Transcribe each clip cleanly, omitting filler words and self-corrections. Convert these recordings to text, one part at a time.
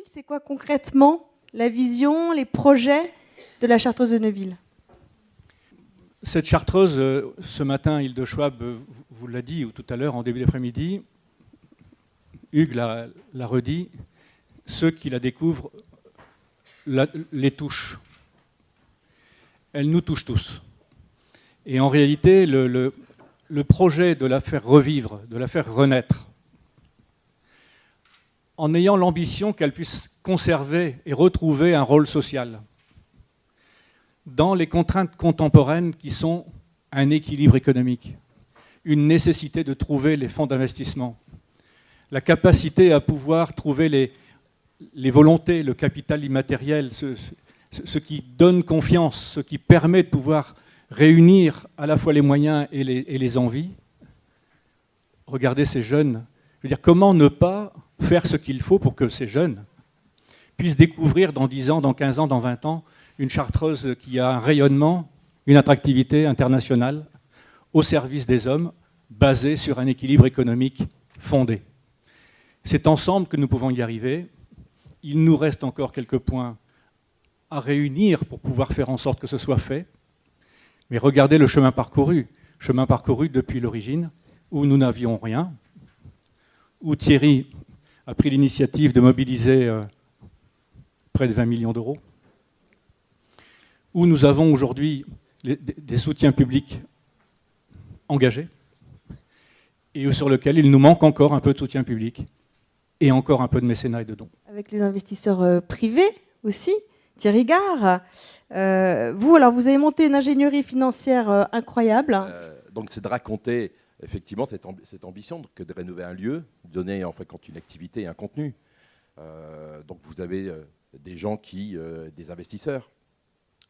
C'est quoi concrètement la vision, les projets de la Chartreuse de Neuville? Cette chartreuse, ce matin, Hilde Schwab vous l'a dit, ou tout à l'heure, en début d'après-midi, Hugues l'a redit, ceux qui la découvrent les touchent. Elle nous touche tous. Et en réalité, le projet de la faire revivre, de la faire renaître, en ayant l'ambition qu'elle puisse conserver et retrouver un rôle social, dans les contraintes contemporaines qui sont un équilibre économique, une nécessité de trouver les fonds d'investissement, la capacité à pouvoir trouver les volontés, le capital immatériel, ce qui donne confiance, ce qui permet de pouvoir réunir à la fois les moyens et les envies. Regardez ces jeunes. Je veux dire, comment ne pas faire ce qu'il faut pour que ces jeunes puissent découvrir dans 10 ans, dans 15 ans, dans 20 ans, une chartreuse qui a un rayonnement, une attractivité internationale au service des hommes, basée sur un équilibre économique fondé. C'est ensemble que nous pouvons y arriver. Il nous reste encore quelques points à réunir pour pouvoir faire en sorte que ce soit fait. Mais regardez le chemin parcouru depuis l'origine, où nous n'avions rien, où Thierry a pris l'initiative de mobiliser près de 20 millions d'euros, où nous avons aujourd'hui des soutiens publics engagés, et sur lequel il nous manque encore un peu de soutien public, et encore un peu de mécénat et de dons. Avec les investisseurs privés aussi, Thierry Gare. Vous avez monté une ingénierie financière incroyable. Donc c'est de raconter effectivement cette ambition que de rénover un lieu, donner en fait une activité et un contenu. Donc vous avez des gens des investisseurs,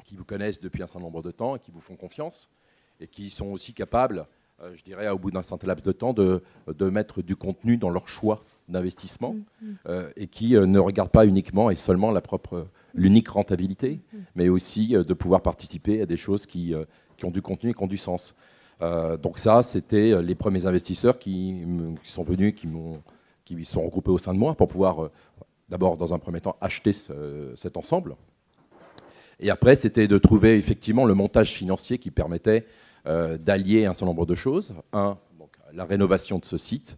qui vous connaissent depuis un certain nombre de temps et qui vous font confiance et qui sont aussi capables, je dirais, au bout d'un certain laps de temps, de mettre du contenu dans leur choix d'investissement et qui ne regardent pas uniquement et seulement l'unique rentabilité, mais aussi de pouvoir participer à des choses qui ont du contenu et qui ont du sens. Donc ça, c'était les premiers investisseurs qui sont venus, qui sont regroupés au sein de moi pour pouvoir, d'abord, dans un premier temps, acheter cet ensemble. Et après, c'était de trouver effectivement le montage financier qui permettait d'allier un certain nombre de choses. Un, donc, la rénovation de ce site.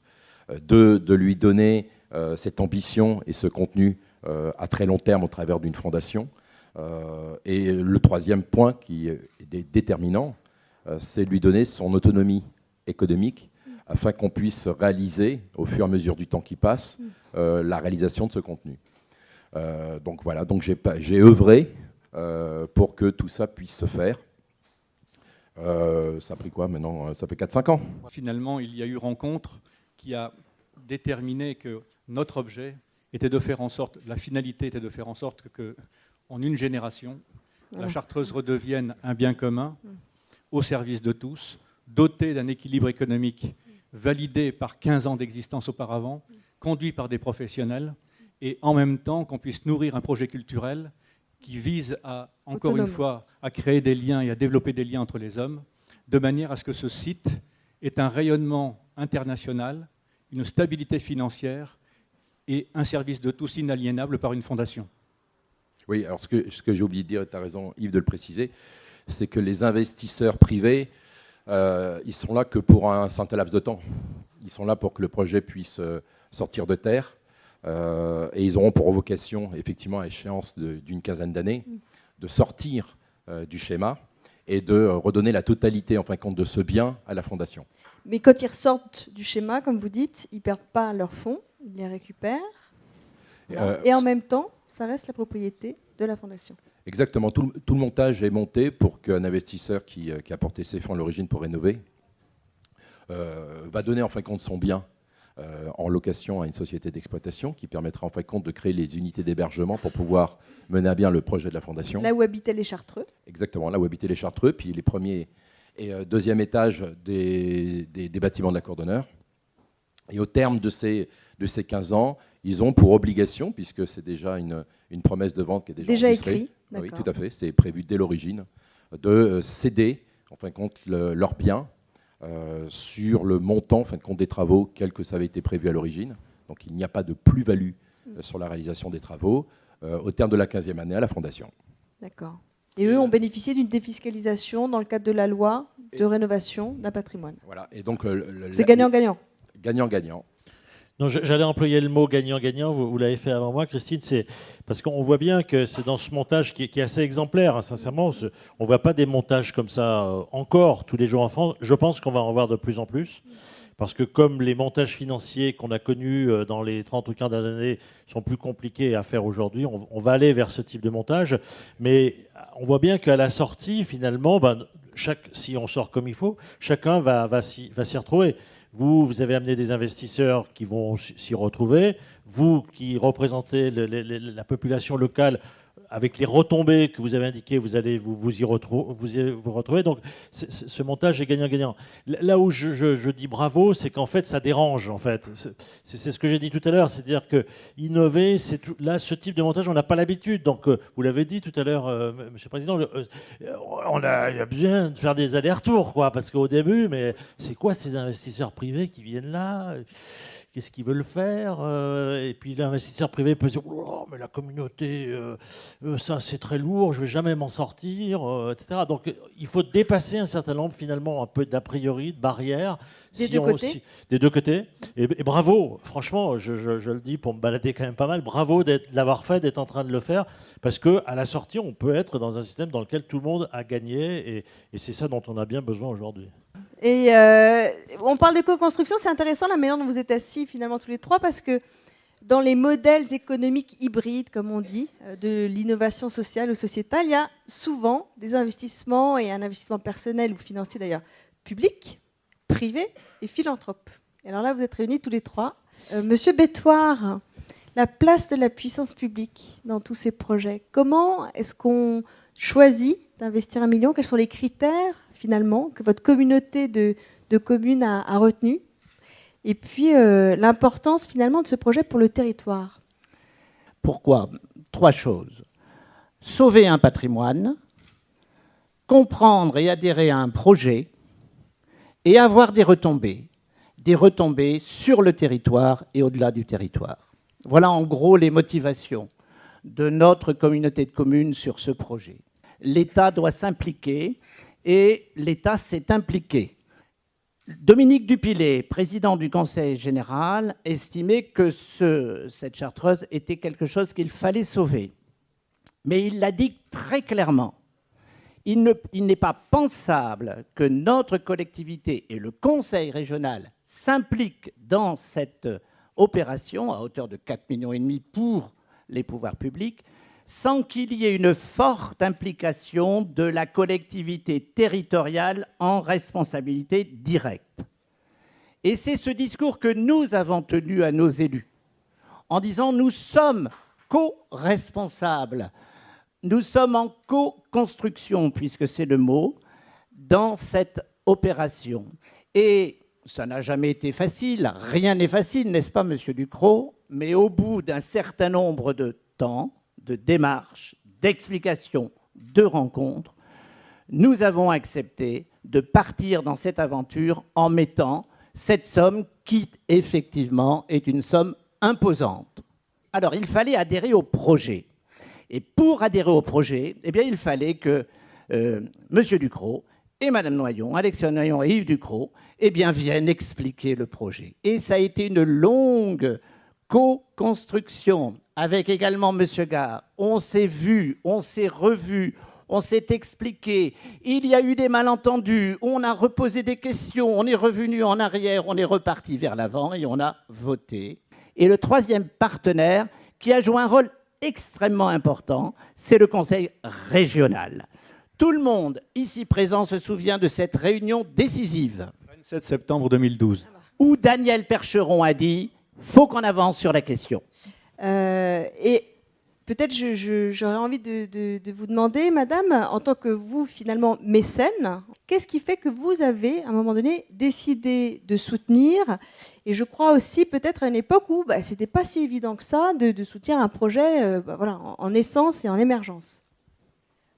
Deux, de lui donner cette ambition et ce contenu à très long terme au travers d'une fondation. Et le troisième point qui est déterminant, c'est de lui donner son autonomie économique afin qu'on puisse réaliser, au fur et à mesure du temps qui passe, la réalisation de ce contenu. Donc voilà, donc j'ai œuvré pour que tout ça puisse se faire. Ça a pris quoi maintenant? Ça fait 4-5 ans. Finalement, il y a eu rencontre qui a déterminé que notre objet était de faire en sorte, la finalité était de faire en sorte qu'en une génération, la Chartreuse redevienne un bien commun au service de tous, doté d'un équilibre économique validé par 15 ans d'existence auparavant, conduit par des professionnels, et en même temps qu'on puisse nourrir un projet culturel qui vise à, encore une fois, à créer des liens et à développer des liens entre les hommes, de manière à ce que ce site ait un rayonnement international, une stabilité financière et un service de tous inaliénable par une fondation. Oui, alors ce que j'ai oublié de dire, et tu as raison Yves de le préciser, c'est que les investisseurs privés, ils sont là que pour un certain laps de temps. Ils sont là pour que le projet puisse sortir de terre. Et ils auront pour vocation, effectivement, à échéance d'une quinzaine d'années, de sortir du schéma et de redonner la totalité, en fin de compte, de ce bien à la fondation. Mais quand ils ressortent du schéma, comme vous dites, ils ne perdent pas leurs fonds, ils les récupèrent. Et en même temps, ça reste la propriété de la fondation. Exactement. Tout le montage est monté pour qu'un investisseur qui a porté ses fonds à l'origine pour rénover va donner, en fin de compte, son bien en location à une société d'exploitation qui permettra en fin de compte de créer les unités d'hébergement pour pouvoir mener à bien le projet de la fondation. Là où habitaient les Chartreux. Exactement, là où habitaient les Chartreux, puis les premiers et deuxième étage des bâtiments de la Cour d'honneur. Et au terme de ces 15 ans, ils ont pour obligation, puisque c'est déjà une promesse de vente qui est déjà écrite. Oui, tout à fait, c'est prévu dès l'origine, de céder en fin de compte leurs biens sur le montant en fin de compte des travaux, quel que ça avait été prévu à l'origine. Donc il n'y a pas de plus-value sur la réalisation des travaux au terme de la 15e année à la Fondation. D'accord. Et eux ont bénéficié d'une défiscalisation dans le cadre de la loi de rénovation d'un patrimoine. Voilà. Et donc, c'est gagnant-gagnant. Gagnant-gagnant. Non, j'allais employer le mot gagnant-gagnant, vous l'avez fait avant moi, Christine, c'est parce qu'on voit bien que c'est dans ce montage qui est assez exemplaire, hein, sincèrement, on ne voit pas des montages comme ça encore tous les jours en France. Je pense qu'on va en voir de plus en plus, parce que comme les montages financiers qu'on a connus dans les 30 ou 15 dernières années sont plus compliqués à faire aujourd'hui, on va aller vers ce type de montage, mais on voit bien qu'à la sortie, finalement, si on sort comme il faut, chacun va s'y retrouver. Vous avez amené des investisseurs qui vont s'y retrouver. Vous qui représentez la population locale, avec les retombées que vous avez indiquées, vous allez vous retrouver. Donc ce montage est gagnant-gagnant. Là où je dis bravo, c'est qu'en fait ça dérange. En fait, c'est ce que j'ai dit tout à l'heure, c'est-à-dire que innover, là ce type de montage, on n'a pas l'habitude. Donc vous l'avez dit tout à l'heure, Monsieur le Président, il y a besoin de faire des allers-retours, quoi, parce qu'au début, mais c'est quoi ces investisseurs privés qui viennent là? Qu'est-ce qu'ils veulent faire? Et puis l'investisseur privé peut se dire oh, mais la communauté, ça c'est très lourd, je ne vais jamais m'en sortir, etc. Donc il faut dépasser un certain nombre, finalement, un peu d'a priori, de barrières. Des deux côtés. Et bravo, franchement, je le dis pour me balader quand même pas mal, bravo de l'avoir fait, d'être en train de le faire, parce qu'à la sortie, on peut être dans un système dans lequel tout le monde a gagné, et c'est ça dont on a bien besoin aujourd'hui. Et on parle d'éco-construction, c'est intéressant la manière dont vous êtes assis finalement tous les trois, parce que dans les modèles économiques hybrides, comme on dit, de l'innovation sociale ou sociétale, il y a souvent des investissements, et un investissement personnel ou financier d'ailleurs, public, privé et philanthrope. Et alors là, vous êtes réunis tous les trois. Monsieur Bettoir, la place de la puissance publique dans tous ces projets, comment est-ce qu'on choisit d'investir 1 million? Quels sont les critères finalement que votre communauté de communes a retenu? Et puis l'importance finalement de ce projet pour le territoire. Pourquoi? 3 choses. Sauver un patrimoine, comprendre et adhérer à un projet et avoir des retombées sur le territoire et au-delà du territoire. Voilà en gros les motivations de notre communauté de communes sur ce projet. L'État doit s'impliquer et l'État s'est impliqué. Dominique Dupilet, président du Conseil général, estimait que cette chartreuse était quelque chose qu'il fallait sauver. Mais il l'a dit très clairement. Il n'est pas pensable que notre collectivité et le Conseil régional s'impliquent dans cette opération à hauteur de 4,5 millions pour les pouvoirs publics sans qu'il y ait une forte implication de la collectivité territoriale en responsabilité directe. Et c'est ce discours que nous avons tenu à nos élus, en disant nous sommes co-responsables, nous sommes en co-construction, puisque c'est le mot, dans cette opération. Et ça n'a jamais été facile, rien n'est facile, n'est-ce pas, Monsieur Ducrot? Mais au bout d'un certain nombre de temps, de démarches, d'explications, de rencontres, nous avons accepté de partir dans cette aventure en mettant cette somme qui, effectivement, est une somme imposante. Alors, il fallait adhérer au projet. Et pour adhérer au projet, eh bien, il fallait que M. Ducrot et Mme Noyon, Alexia Noyon et Yves Ducrot, eh bien, viennent expliquer le projet. Et ça a été une longue co-construction avec également M. Gare. On s'est vu, on s'est revu, on s'est expliqué. Il y a eu des malentendus, on a reposé des questions, on est revenu en arrière, on est reparti vers l'avant et on a voté. Et le troisième partenaire qui a joué un rôle extrêmement important, c'est le Conseil régional. Tout le monde ici présent se souvient de cette réunion décisive. 27 septembre 2012. Où Daniel Percheron a dit « faut qu'on avance sur la question ». Et peut-être j'aurais envie de vous demander, madame, en tant que vous, finalement, mécène, qu'est-ce qui fait que vous avez, à un moment donné, décidé de soutenir? Et je crois aussi peut-être à une époque où ce n'était pas si évident que ça de soutenir un projet voilà, en naissance et en émergence.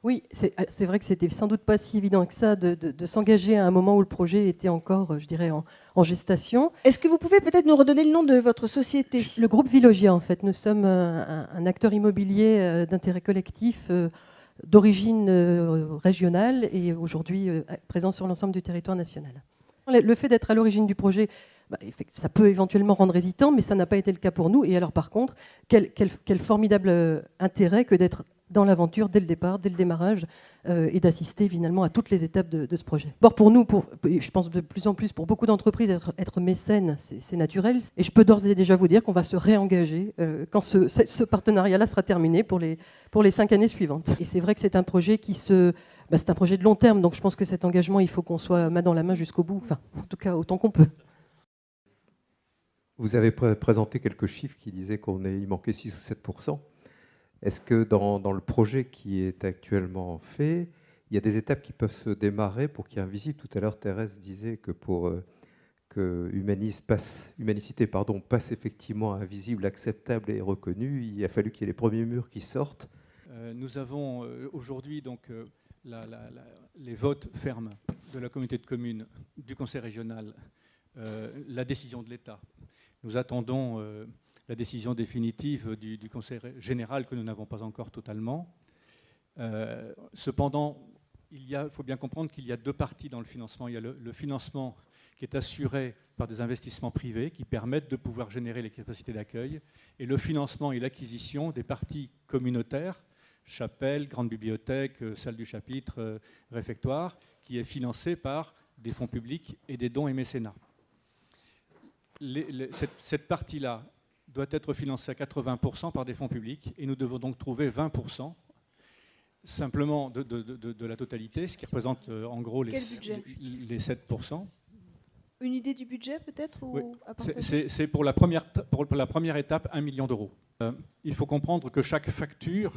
Oui, c'est vrai que c'était sans doute pas si évident que ça de s'engager à un moment où le projet était encore, je dirais, en gestation. Est-ce que vous pouvez peut-être nous redonner le nom de votre société? Le groupe Villogia, en fait. Nous sommes un acteur immobilier d'intérêt collectif d'origine régionale et aujourd'hui présent sur l'ensemble du territoire national. Le fait d'être à l'origine du projet, ça peut éventuellement rendre hésitant, mais ça n'a pas été le cas pour nous. Et alors par contre, quel formidable intérêt que d'être dans l'aventure dès le départ, dès le démarrage, et d'assister finalement à toutes les étapes de ce projet. Bon, pour nous, je pense de plus en plus, pour beaucoup d'entreprises, être mécène, c'est naturel. Et je peux d'ores et déjà vous dire qu'on va se réengager quand ce partenariat-là sera terminé pour les 5 années suivantes. Et c'est vrai que c'est un projet c'est un projet de long terme, donc je pense que cet engagement, il faut qu'on soit main dans la main jusqu'au bout, enfin, en tout cas autant qu'on peut. Vous avez présenté quelques chiffres qui disaient il manquait 6 ou 7%. Est-ce que dans le projet qui est actuellement fait, il y a des étapes qui peuvent se démarrer pour qu'il y ait un visible? Tout à l'heure, Thérèse disait que pour que Humanicité passe effectivement à un visible acceptable et reconnu, il a fallu qu'il y ait les premiers murs qui sortent. Nous avons aujourd'hui donc les votes fermes de la communauté de communes, du conseil régional, la décision de l'État. Nous attendons la décision définitive du conseil général que nous n'avons pas encore totalement. Cependant, il faut bien comprendre qu'il y a deux parties dans le financement. Il y a le financement qui est assuré par des investissements privés qui permettent de pouvoir générer les capacités d'accueil, et le financement et l'acquisition des parties communautaires, chapelle, grande bibliothèque, salle du chapitre, réfectoire, qui est financé par des fonds publics et des dons et mécénats. Cette partie-là doit être financée à 80% par des fonds publics, et nous devons donc trouver 20% simplement de la totalité, ce qui représente en gros les 7%. Une idée du budget peut-être? Oui. C'est pour la première étape 1 million d'euros. Il faut comprendre que chaque facture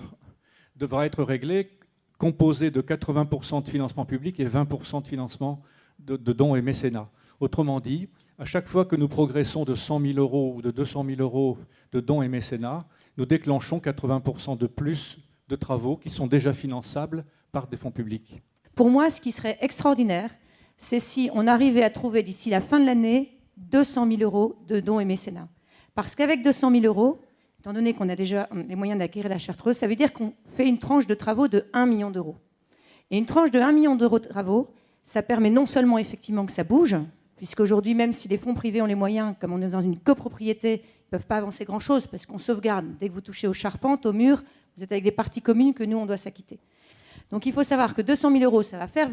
devra être réglée, composée de 80% de financement public et 20% de financement de dons et mécénats. Autrement dit, à chaque fois que nous progressons de 100 000 euros ou de 200 000 euros de dons et mécénats, nous déclenchons 80% de plus de travaux qui sont déjà finançables par des fonds publics. Pour moi, ce qui serait extraordinaire, c'est si on arrivait à trouver d'ici la fin de l'année 200 000 euros de dons et mécénats. Parce qu'avec 200 000 euros, étant donné qu'on a déjà les moyens d'acquérir la Chartreuse, ça veut dire qu'on fait une tranche de travaux de 1 million d'euros. Et une tranche de 1 million d'euros de travaux, ça permet non seulement effectivement que ça bouge, puisqu'aujourd'hui, même si les fonds privés ont les moyens, comme on est dans une copropriété, ils ne peuvent pas avancer grand-chose, parce qu'on sauvegarde. Dès que vous touchez aux charpentes, aux murs, vous êtes avec des parties communes que nous, on doit s'acquitter. Donc il faut savoir que 200 000 euros, ça va faire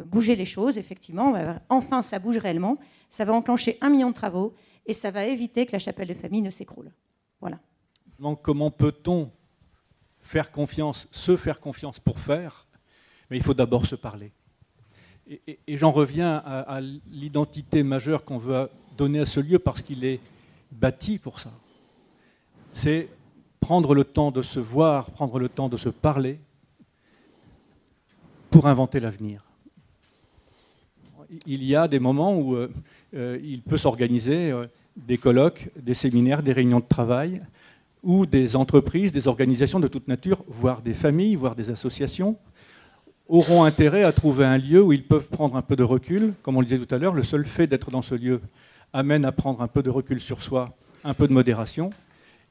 bouger les choses, effectivement. Enfin, ça bouge réellement. Ça va enclencher 1 million de travaux et ça va éviter que la chapelle de famille ne s'écroule. Voilà. Donc, comment peut-on se faire confiance pour faire? Mais il faut d'abord se parler. Et j'en reviens à l'identité majeure qu'on veut donner à ce lieu parce qu'il est bâti pour ça. C'est prendre le temps de se voir, prendre le temps de se parler pour inventer l'avenir. Il y a des moments où il peut s'organiser des colloques, des séminaires, des réunions de travail, où des entreprises, des organisations de toute nature, voire des familles, voire des associations, auront intérêt à trouver un lieu où ils peuvent prendre un peu de recul. Comme on le disait tout à l'heure, le seul fait d'être dans ce lieu amène à prendre un peu de recul sur soi, un peu de modération,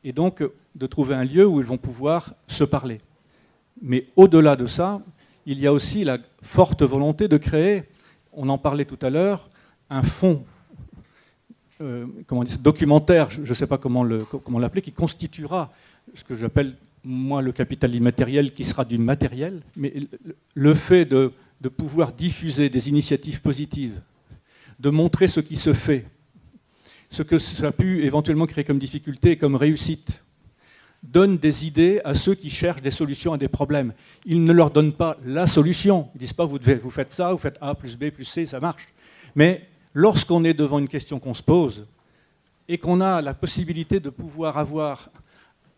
et donc de trouver un lieu où ils vont pouvoir se parler. Mais au-delà de ça, il y a aussi la forte volonté de créer, on en parlait tout à l'heure, un fonds documentaire, je ne sais pas comment l'appeler, qui constituera ce que j'appelle, moi, le capital immatériel qui sera du matériel. Mais le fait de pouvoir diffuser des initiatives positives, de montrer ce qui se fait, ce que ça a pu éventuellement créer comme difficulté et comme réussite, donne des idées à ceux qui cherchent des solutions à des problèmes. Ils ne leur donnent pas la solution. Ils ne disent pas vous faites ça, vous faites A plus B plus C, ça marche. Mais lorsqu'on est devant une question qu'on se pose et qu'on a la possibilité de pouvoir avoir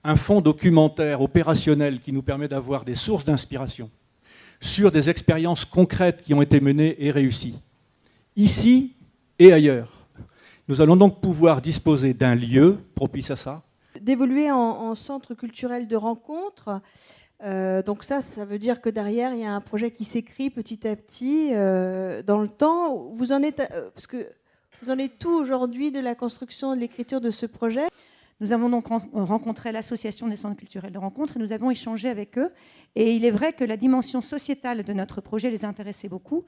un fonds documentaire opérationnel qui nous permet d'avoir des sources d'inspiration sur des expériences concrètes qui ont été menées et réussies, ici et ailleurs, nous allons donc pouvoir disposer d'un lieu propice à ça, d'évoluer en centre culturel de rencontre. Donc ça veut dire que derrière, il y a un projet qui s'écrit petit à petit dans le temps. Vous en êtes, parce que vous en êtes tout aujourd'hui de la construction, de l'écriture de ce projet? Nous avons donc rencontré l'association des centres culturels de rencontre et nous avons échangé avec eux. Et il est vrai que la dimension sociétale de notre projet les intéressait beaucoup.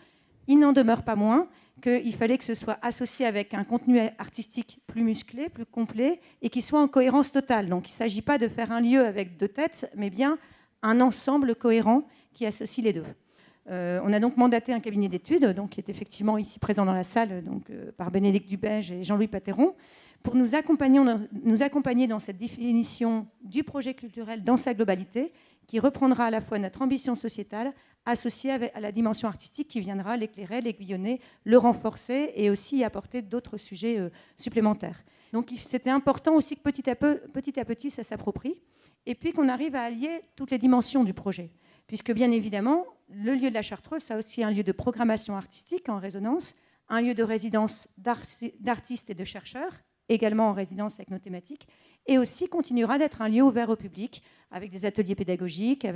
Il n'en demeure pas moins qu'il fallait que ce soit associé avec un contenu artistique plus musclé, plus complet et qui soit en cohérence totale. Donc il ne s'agit pas de faire un lieu avec deux têtes, mais bien un ensemble cohérent qui associe les deux. On a donc mandaté un cabinet d'études, donc, qui est effectivement ici présent dans la salle, donc, par Bénédicte Dubège et Jean-Louis Pateron, pour nous accompagner dans cette définition du projet culturel dans sa globalité, qui reprendra à la fois notre ambition sociétale, associée à la dimension artistique qui viendra l'éclairer, l'aiguillonner, le renforcer et aussi y apporter d'autres sujets supplémentaires. Donc c'était important aussi que petit à petit ça s'approprie, et puis qu'on arrive à allier toutes les dimensions du projet. Puisque bien évidemment, le lieu de la Chartreuse, c'est aussi un lieu de programmation artistique en résonance, un lieu de résidence d'artistes et de chercheurs, également en résidence avec nos thématiques, et aussi continuera d'être un lieu ouvert au public, avec des ateliers pédagogiques,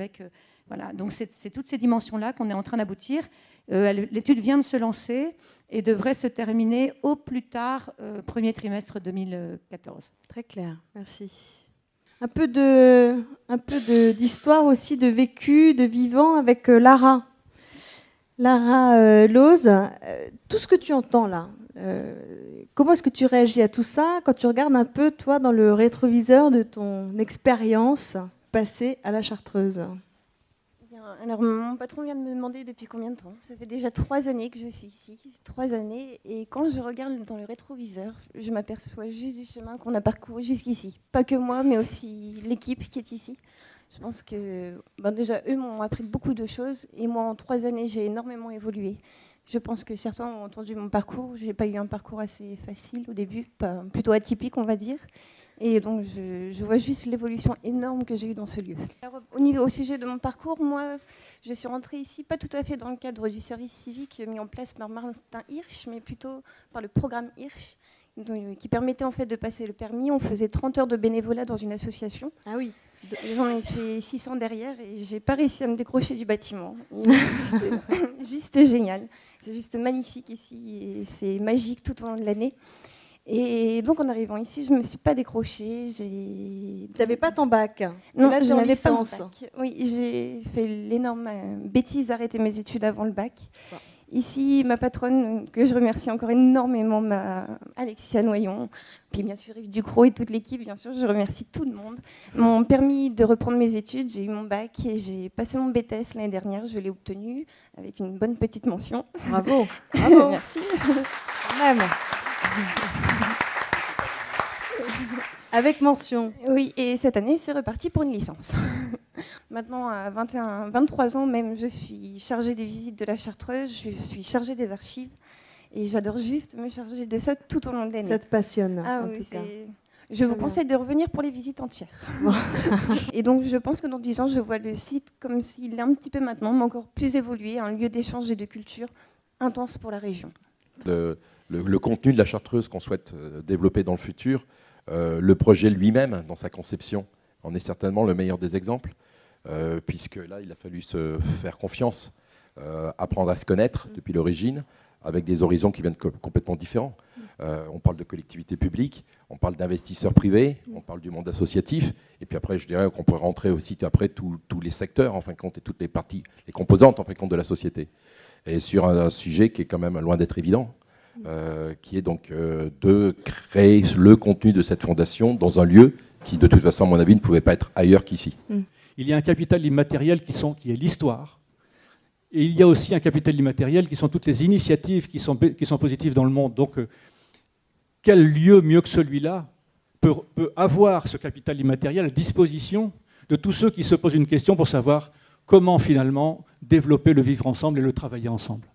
voilà. Donc c'est toutes ces dimensions-là qu'on est en train d'aboutir. L'étude vient de se lancer et devrait se terminer au plus tard, premier trimestre 2014. Très clair, merci. Un peu d'histoire aussi, de vécu, de vivant avec Lara. Lara Lose, tout ce que tu entends là, comment est-ce que tu réagis à tout ça quand tu regardes un peu, toi, dans le rétroviseur de ton expérience passée à la Chartreuse? Alors, mon patron vient de me demander depuis combien de temps. Ça fait déjà 3 années que je suis ici, 3 années. Et quand je regarde dans le rétroviseur, je m'aperçois juste du chemin qu'on a parcouru jusqu'ici. Pas que moi, mais aussi l'équipe qui est ici. Je pense que déjà, eux m'ont appris beaucoup de choses. Et moi, en 3 années, j'ai énormément évolué. Je pense que certains ont entendu mon parcours. Je n'ai pas eu un parcours assez facile au début, plutôt atypique, on va dire. Et donc, je vois juste l'évolution énorme que j'ai eue dans ce lieu. Alors, au sujet de mon parcours, moi, je suis rentrée ici, pas tout à fait dans le cadre du service civique mis en place par Martin Hirsch, mais plutôt par le programme Hirsch, qui permettait en fait de passer le permis. On faisait 30 heures de bénévolat dans une association. Ah oui. J'en ai fait 600 derrière et j'ai pas réussi à me décrocher du bâtiment. Juste génial. C'est juste magnifique ici et c'est magique tout au long de l'année. Et donc en arrivant ici, je ne me suis pas décrochée. Tu n'avais pas ton bac? Non, je n'avais pas mon bac. Oui, j'ai fait l'énorme bêtise d'arrêter mes études avant le bac. Wow. Ici, ma patronne, que je remercie encore énormément, Alexia Noyon, puis bien sûr Yves Ducrot et toute l'équipe, bien sûr, je remercie tout le monde, m'ont permis de reprendre mes études. J'ai eu mon bac et j'ai passé mon BTS l'année dernière, je l'ai obtenu avec une bonne petite mention. Bravo, bravo. Merci. Même. Avec mention. Oui, et cette année, c'est reparti pour une licence. Maintenant, à 23 ans même, je suis chargée des visites de la Chartreuse, je suis chargée des archives, et j'adore juste me charger de ça tout au long de l'année. Ça te passionne, ah, en oui, tout cas. Je vous conseille de revenir pour les visites entières. Et donc, je pense que dans 10 ans, je vois le site comme s'il est un petit peu maintenant, mais encore plus évolué, un lieu d'échange et de culture intense pour la région. Le contenu de la Chartreuse qu'on souhaite développer dans le futur, le projet lui-même, dans sa conception, en est certainement le meilleur des exemples, puisque là, il a fallu se faire confiance, apprendre à se connaître depuis l'origine, avec des horizons qui viennent complètement différents. On parle de collectivités publiques, on parle d'investisseurs privés, on parle du monde associatif, et puis après, je dirais qu'on pourrait rentrer aussi après tous les secteurs, en fin de compte, et toutes les parties, les composantes, en fin de compte, de la société. Et sur un sujet qui est quand même loin d'être évident, qui est donc de créer le contenu de cette fondation dans un lieu qui, de toute façon, à mon avis, ne pouvait pas être ailleurs qu'ici. Il y a un capital immatériel qui est l'histoire. Et il y a aussi un capital immatériel qui sont toutes les initiatives qui sont positives dans le monde. Donc, quel lieu mieux que celui-là peut avoir ce capital immatériel à disposition de tous ceux qui se posent une question pour savoir comment, finalement, développer le vivre ensemble et le travailler ensemble.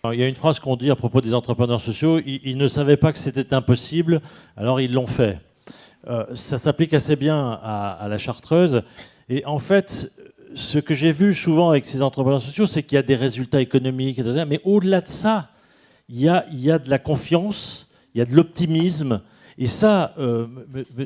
Alors, il y a une phrase qu'on dit à propos des entrepreneurs sociaux, ils ne savaient pas que c'était impossible, alors ils l'ont fait. Ça s'applique assez bien à la Chartreuse. Et en fait, ce que j'ai vu souvent avec ces entrepreneurs sociaux, c'est qu'il y a des résultats économiques, mais au-delà de ça, il y a de la confiance, il y a de l'optimisme. Et ça,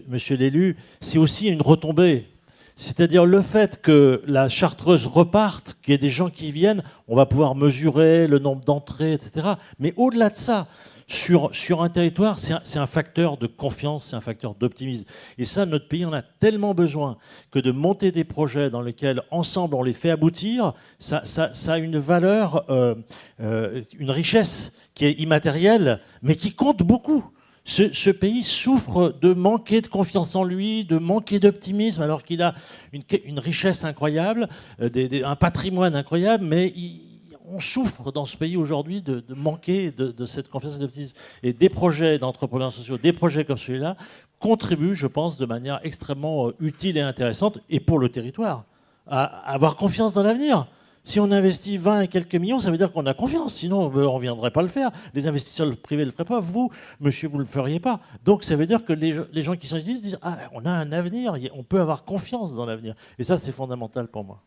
monsieur l'élu, c'est aussi une retombée. C'est-à-dire le fait que la Chartreuse reparte, qu'il y ait des gens qui viennent, on va pouvoir mesurer le nombre d'entrées, etc. Mais au-delà de ça, sur un territoire, c'est un facteur de confiance, c'est un facteur d'optimisme. Et ça, notre pays en a tellement besoin que de monter des projets dans lesquels, ensemble, on les fait aboutir, ça a une valeur, une richesse qui est immatérielle, mais qui compte beaucoup. Ce pays souffre de manquer de confiance en lui, de manquer d'optimisme, alors qu'il a une richesse incroyable, un patrimoine incroyable, mais on souffre dans ce pays aujourd'hui de manquer de cette confiance et d'optimisme. Et des projets d'entrepreneurs sociaux, des projets comme celui-là, contribuent, je pense, de manière extrêmement utile et intéressante, et pour le territoire, à avoir confiance dans l'avenir. Si on investit 20 et quelques millions, ça veut dire qu'on a confiance. Sinon, on ne viendrait pas le faire. Les investisseurs privés ne le feraient pas. Vous, monsieur, vous ne le feriez pas. Donc, ça veut dire que les gens qui sont ici se disent « Ah, on a un avenir, on peut avoir confiance dans l'avenir. » Et ça, c'est fondamental pour moi.